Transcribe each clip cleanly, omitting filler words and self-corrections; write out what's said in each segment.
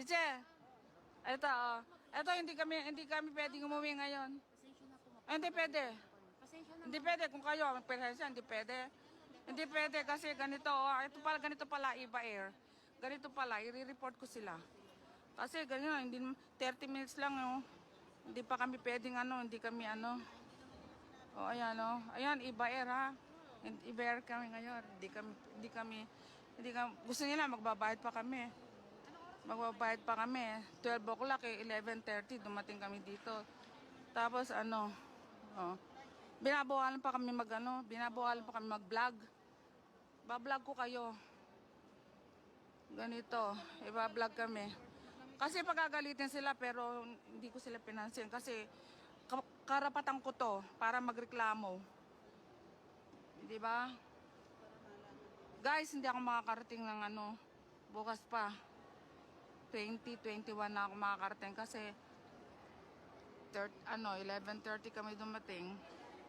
Che, eto, oh. Eto, hindi kami pwedeng umuwi ngayon. Pasensya na po. Hindi pwede. Pasensya na Hindi ma'am. pwede kung kayo ang presensya, hindi pwede. Hindi pwede kasi ganito, oh. Ganito pala Iba Air. Ganito pala, i-report ko sila. Kasi ganyan, hindi 30 minutes lang, oh. Hindi pa kami pwedeng hindi kami Oh, ayan, oh. Ayan, Iba Air, ha. Iba Air kami ngayon. Gusto nila magbabayad pa kami. Magbabayad pa kami. 12 o'clock, 11:30 dumating kami dito. Tapos oh, binabawalan pa kami binabawalan pa kami mag-vlog. Ba-vlog ko kayo. Ganito, iba-vlog kami. Kasi pagagalitin sila pero hindi ko sila pinansin kasi karapatan ko to para magreklamo. Di ba? Guys, hindi ako makakarating ng bukas pa. 2021 na ako makakarating kasi 11:30 kami dumating.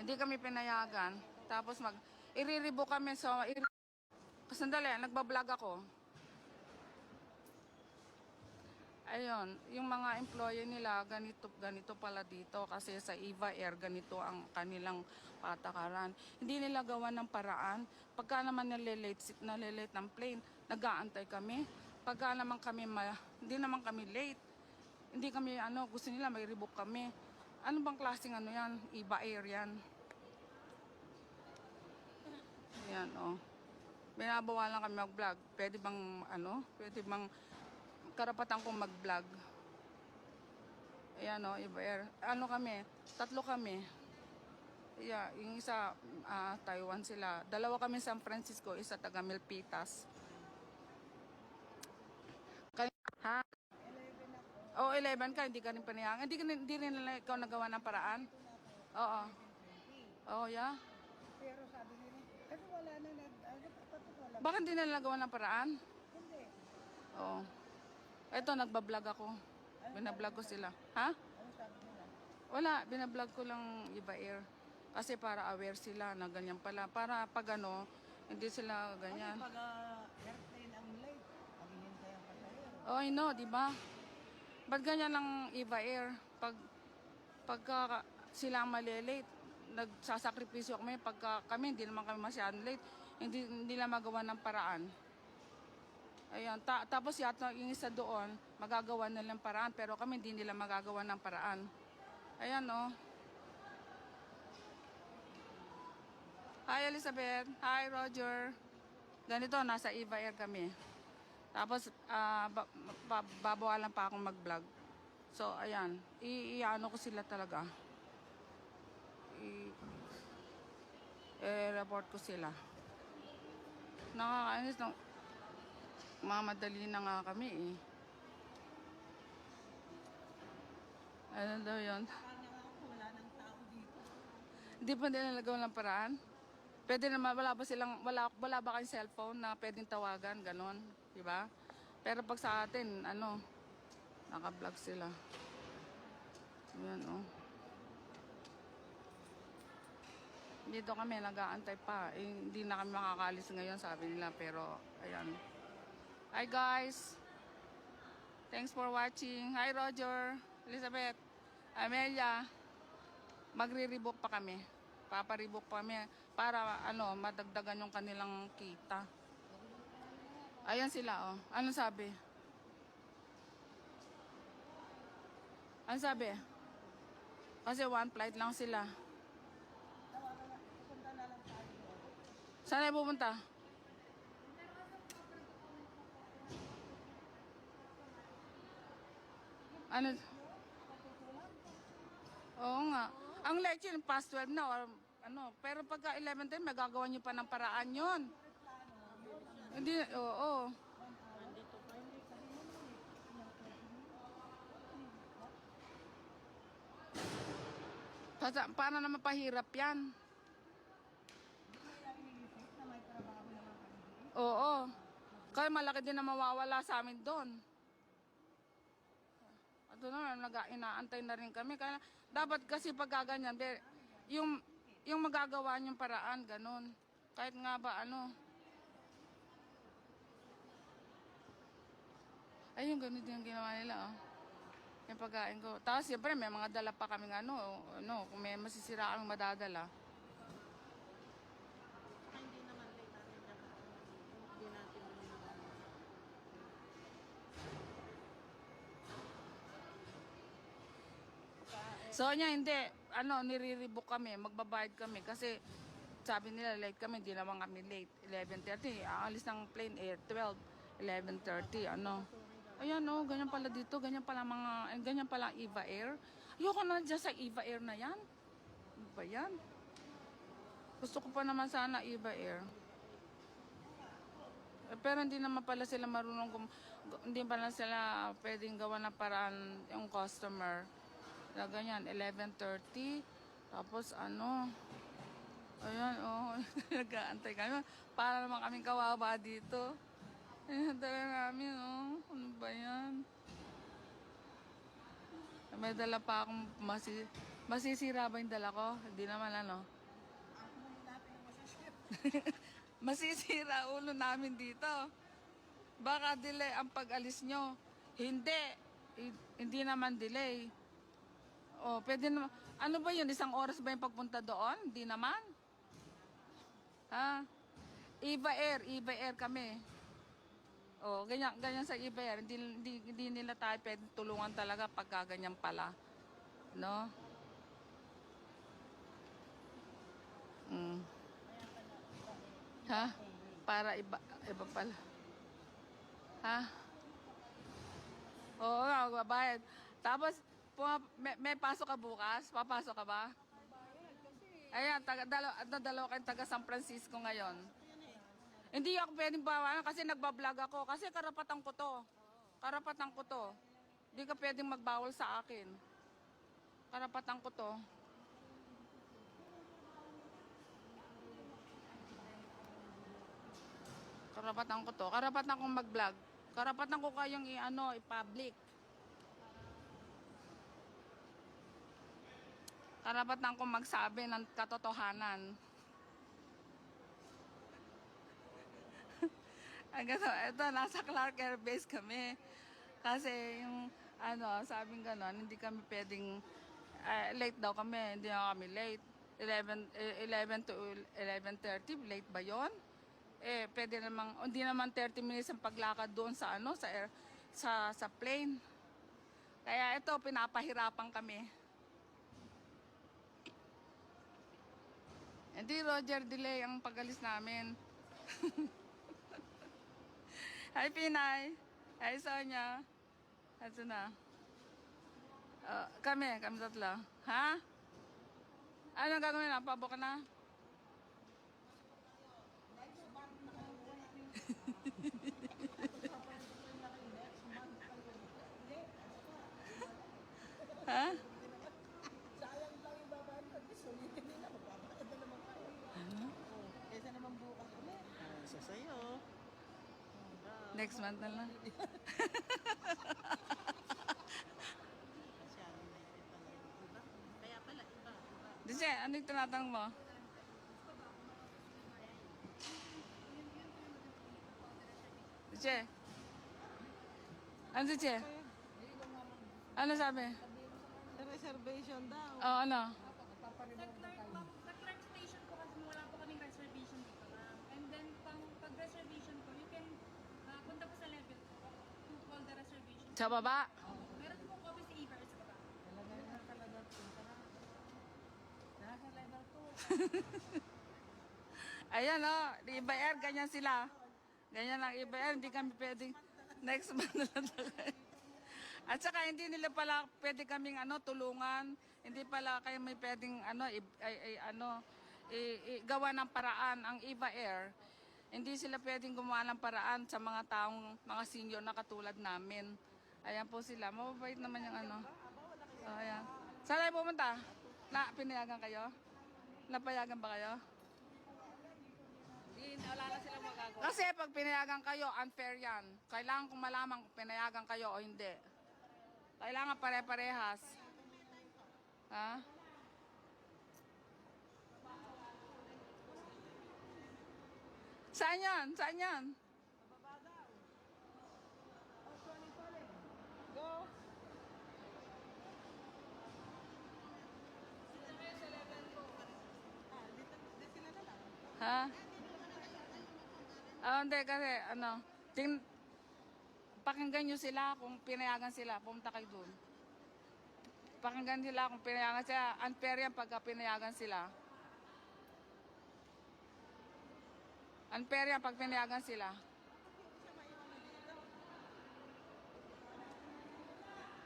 Hindi kami pinayagan. Tapos iriribo kami sandali, nagba-vlog ako. Ayun, yung mga employee nila ganito pala dito kasi sa Iba Air ganito ang kanilang patakaran. Hindi nila gawa ng paraan. Pagka naman nalilate ng plane, nag-aantay kami. Pagka naman hindi naman kami late. Hindi kami gusto nila may rebook kami. Ano bang klaseng yan? Iba Air yan. Yan, oh. Binabawalan kami mag-vlog. Pwede bang karapatan kong mag-vlog? Ayan, oh, Iba Air. Tatlo kami. Yeah, yung isa, Taiwan sila. Dalawa kami San Francisco, isa taga Milpitas. Ha? Oh, 11 ka, hindi ka rin panayangan. Hindi rin nila ikaw nagawa ng paraan? Oo. Oh, yeah. Pero sabi nila, kasi wala na wala. Bakit hindi nila nagawa ng paraan? Hindi. Oo. Eto, nagbablog ako. Binablog ko sila. Ha? Ano sabi nila? Wala, binablog ko lang Iba Air. Kasi para aware sila na ganyan pala. Para pag hindi sila ganyan. Pag airplane ang late, maghihintay ang pasahero. Oh, I know, di ba? Ba't ganyan lang Iba Air? Pagka sila malilate, nagsasakripisyo kami. Pagka kami, hindi naman kami masyadong late. Hindi nila magawa ng paraan. Ayan, tapos yata yung isa doon, magagawa nilang paraan. Pero kami, hindi nila magagawa ng paraan. Ayan, oh. Hi, Elizabeth. Hi, Roger. Ganito, nasa Iba Air kami. Tapos, babawalan pa akong mag-vlog. So, ayan. Iano ko sila talaga. I-report ko sila. Nakakainis. Mamadali na nga kami eh. Ano daw yun? Wala nang tao dito. Hindi pa nila nagawa ng paraan? Pwede naman, wala ba kayong cellphone na pwedeng tawagan, ganon, di ba? Pero pag sa atin, naka-vlog sila. Yan, oh. Dito kami, nag-aantay pa. Hindi na kami makakalis ngayon, sabi nila, pero, ayan. Hi, guys! Thanks for watching. Hi, Roger, Elizabeth, Amelia. Magre-rebook pa kami. Paparebook pa kami para madagdagan yung kanilang kita. Ayan sila, oh. Ano sabi? Ano sabi? Kasi one flight lang sila. Pupunta na lang tayo. Saan ay pupunta? Ano? Oo nga. Ang lecture past 12 na or pero pagka 11:10 magagawa niyo pa ng paraan 'yon. Hindi, oo. Paano naman pahirap 'yan? Na may trabaho naman kami. Oo. Kaya malaki din na mawawala sa amin doon. At inaantay na rin kami. Kaya dapat kasi pagkaganyan, yung magagawa niyong paraan, ganun. Kahit nga ba Ayun, ganun din ang ginawa nila, oh. Yung pagkain ko. Tapos, siyempre, may mga dala pa kaming kung may masisira kaming madadala. Saka hindi naman late natin na hindi natin naman. So, niya, hindi. Nire-rebook kami. Magbabayad kami. Kasi, sabi nila, late kami. Hindi naman kami late. 11:30. Ang alis ng plane, 12. 11:30. Ayan, ganyan pala dito. Ganyan pala ganyan pala ang Eva Air. Ayoko na dyan sa Eva Air na yan. Ano ba yan? Gusto ko pa naman sana Eva Air. Pero hindi naman pala sila marunong hindi pala sila pwedeng gawa ng paraan yung customer. Na ganyan, 11:30. Tapos ayan, nag-aantay kami. Para naman kaming kawawa dito. Ayan talaga namin, ano ba yan? May dala pa akong masisira ba yung dala ko? Hindi naman Ako muna natin ang masisip. Masisira ulo namin dito. Baka delay ang pag-alis nyo. Hindi. Hindi naman delay. Pwede naman. Ano ba yun? 1 oras ba yung pagpunta doon? Hindi naman. Ha? Eva Air kami. Ganyan sa Eva Air. Hindi nila tayo pwede tulungan talaga pagka ganyan pala. No? Ha? Para iba pala. Ha? Oo, magbabayad. Tapos, may pasok ka bukas? Papasok ka ba? Ayan, dalawa kayong taga San Francisco ngayon. Hindi ako pwedeng bawalan kasi nagbablog ako. Kasi karapatan ko to. Karapatan ko to. Hindi ka pwedeng magbawal sa akin. Karapatan ko to. Karapatan ko to. Karapatan kong mag-vlog. Karapatan ko kayong i-public. Karapatan kong magsabi ng katotohanan. Ito, nasa Clark Air Base kami. Kasi yung, sabing ganon, hindi kami pwedeng, late daw kami, hindi na kami late. 11 to 11:30, late ba yon? Pwede namang, hindi naman 30 minutes ang paglakad doon sa sa plane. Kaya ito, pinapahirapan kami. Hindi, Roger, delay ang pag-alis namin. Hi, Pinay. Hi, Sonia. Ito na. Kami tatlo. Ha? Anong gagawin na? Pabo ka na? Ha? Sayang lang yung babae ko. Sulitin nila. Magbabayad na naman kayo. Kaysa naman bukas ulit. Isa sa'yo. Next month na lang. Masyado na yun pala yung iba. Kaya pala iba. Dice, ano yung tinatanong mo? Dice? Ano, Dice? Ano sabi? Sa reservation daw. Ano? Sa Clark Station po kasi wala po kaming reservation dito, ma'am. And then, pag-reservation po, you can punta po sa level to call the reservation. Sa baba? Meron po copy sa Eva sa baba. Nasa level 2. Nasa level 2. Ayan, Iba Air, ganyan sila. Ganyan lang, Iba Air, hindi kami pwedeng next month na lang talaga. At saka hindi nila pala pwede kaming tulungan. Hindi pala kayo may pwedeng gawa ng paraan ang Eva Air. Hindi sila pwedeng gumawa ng paraan sa mga taong mga senior na katulad namin. Ayan po sila. Mababait naman yung So, ayan. Saan tayo pumunta? Pinayagan kayo? Napayagan ba kayo? Wala na silang magagawa. Kasi pag pinayagan kayo, unfair yan. Kailangan kong malaman kung pinayagan kayo o hindi. Kailangan pare-parehas. Ha? Saan yan? Saan yan? Bababa daw. Hindi kasi, pakinggan nyo sila kung pinayagan sila. Pumunta kayo dun. Pakinggan sila kung pinayagan sila. Unfair yan pagka pinayagan sila. Unfair yan pag pinayagan sila.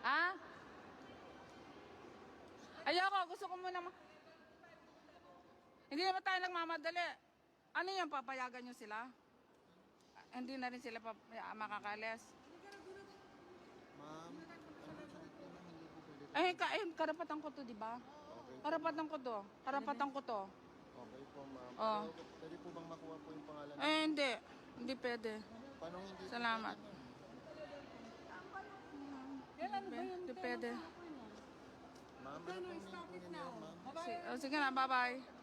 Ha? Ayoko, gusto ko muna hindi naman tayo nagmamadali. Ano yan, papayagan nyo sila? Hindi na rin sila makakalis. Ma'am, hindi po pwede. Karapatan ko to, di ba? Okay. Karapatan ko to. Karapatan ko to. Okay po, ma'am. Oh. Pero pwede po bang makuha po yung pangalan? Hindi. Hindi pwede. Paano hindi? po Salamat. pwede, Kailan ba yun? Hindi pwede. Ma'am, ano pong name po ninyo, ma'am? Sige na, bye-bye.